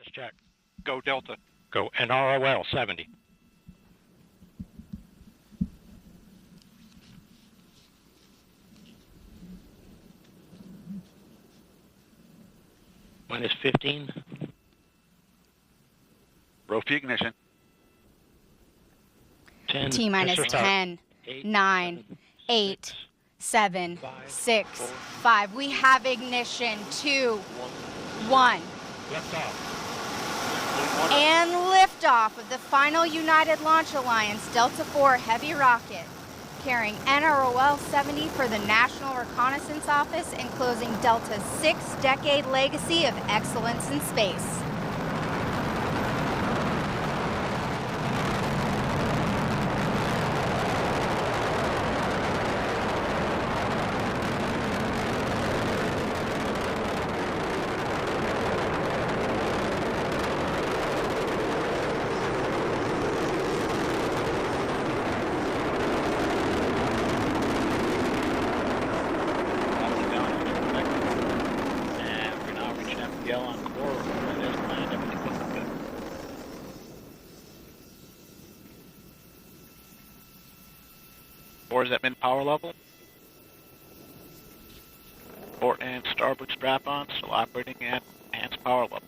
Just check. Go Delta. Go NROL-70. Minus 15. Rope ignition. 10. T-minus 10, 9, 8, 7, 6, 5. We have ignition. 2, 1. Liftoff. And liftoff of the final United Launch Alliance Delta IV Heavy rocket, carrying NROL-70 for the National Reconnaissance Office and closing Delta's 6-decade legacy of excellence in space. Is at min power level. Port and starboard strap-on still operating at enhanced power level.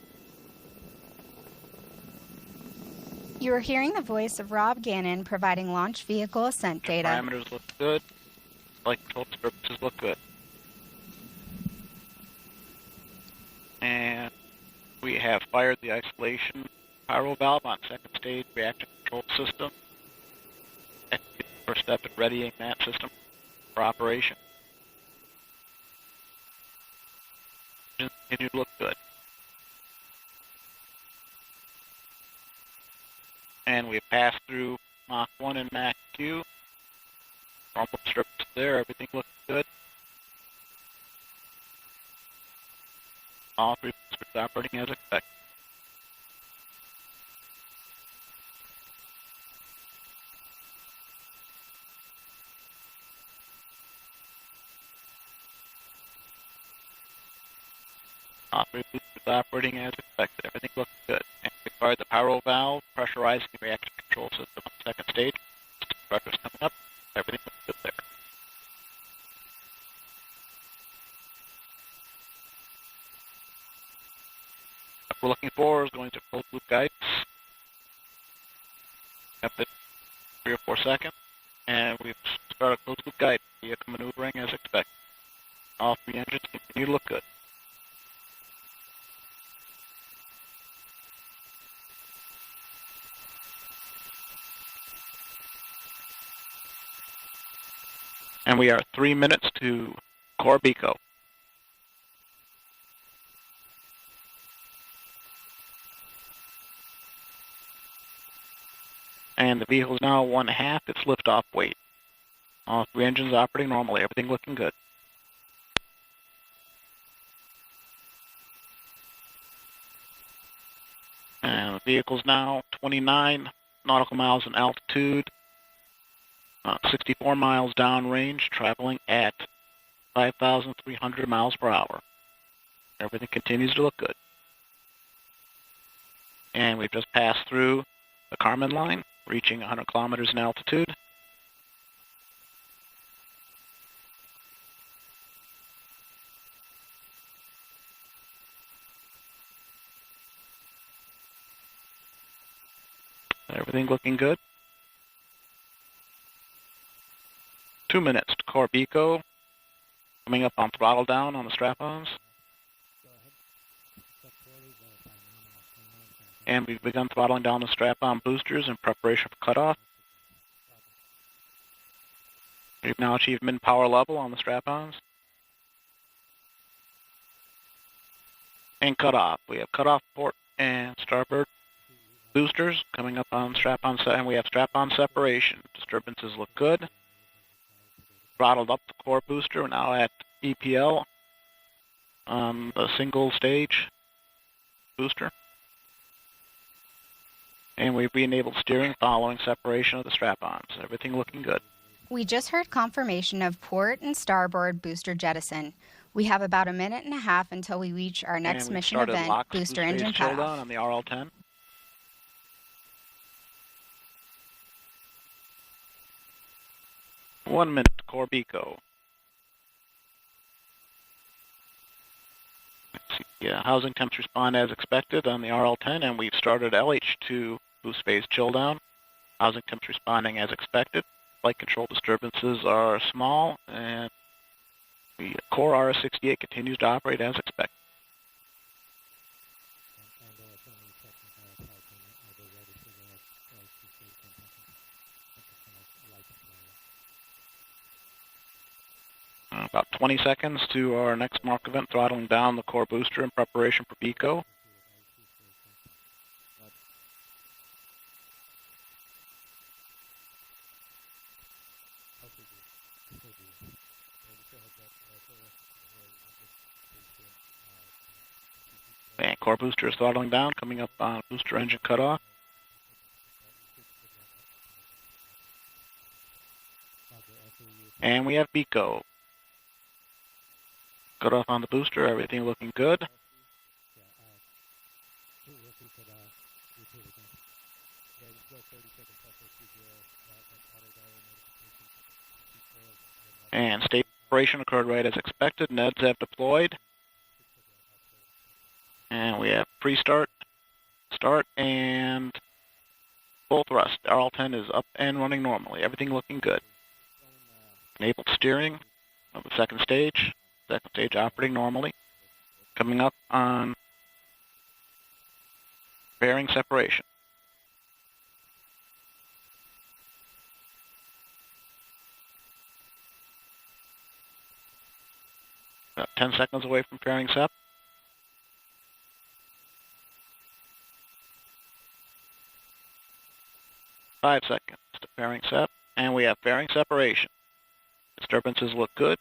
You are hearing the voice of Rob Gannon providing launch vehicle ascent data. Parameters look good. Flight control disturbances look good. And we have fired the isolation pyro valve on second stage reactor control system. First step in readying that system for operation. Continue to look good. And we passed through Mach 1 and Mach 2. Normal disturbances there, everything looks good. All three boosters operating as expected. Operating as expected. Everything looks good. And we fired the pyro valve, pressurizing the reaction control system on the second stage. Pressure's coming up. Everything looks good there. What we're looking for is going to closed loop guidance. Kept it 3 or 4 seconds. And we've started closed loop guidance. Vehicle maneuvering as expected. All 3 engines continue to look good. And we are 3 minutes to Corbico. And the vehicle is now 1/2 its liftoff weight. All 3 engines operating normally, everything looking good. And the vehicle is now 29 nautical miles in altitude. 64 miles downrange, traveling at 5,300 miles per hour. Everything continues to look good. And we've just passed through the Kármán line, reaching 100 kilometers in altitude. Everything looking good. 2 minutes to Corbico, coming up on throttle down on the strap-ons. And we've begun throttling down the strap-on boosters in preparation for cutoff. We've now achieved min-power level on the strap-ons. And cutoff. We have cutoff port and starboard boosters coming up on strap-on, and we have strap-on separation. Disturbances look good. Throttled up the core booster. We're now at EPL on the single stage booster. And we've re-enabled steering following separation of the strap-ons. Everything looking good. We just heard confirmation of port and starboard booster jettison. We have about a minute and a half until we reach our next And we've mission started event, LOX booster boost phase engine chill cutoff. down on the RL-10. One minute to core BECO. Housing temps respond as expected on the RL-10, and we've started LH2 boost phase chill down. Housing temps responding as expected. Flight control disturbances are small, and the core RS-68 continues to operate as expected. About 20 seconds to our next mark event, throttling down the core booster in preparation for BECO. And core booster is throttling down, coming up on booster engine cutoff. And we have BECO. Cutoff on the booster, everything looking good. And state preparation occurred right as expected. NEDs have deployed. And we have pre-start, start, and full thrust. RL-10 is up and running normally. Everything looking good. Enabled steering of the second stage. Second stage operating normally. Coming up on bearing separation. About 10 seconds away from pairing sep. 5 seconds to pairing sep, and we have pairing separation. Disturbances look good.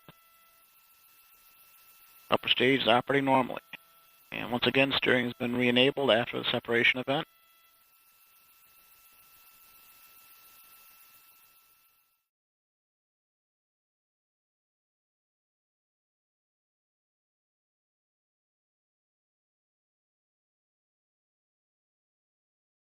Upper stage is operating normally. And once again, steering has been re-enabled after the separation event.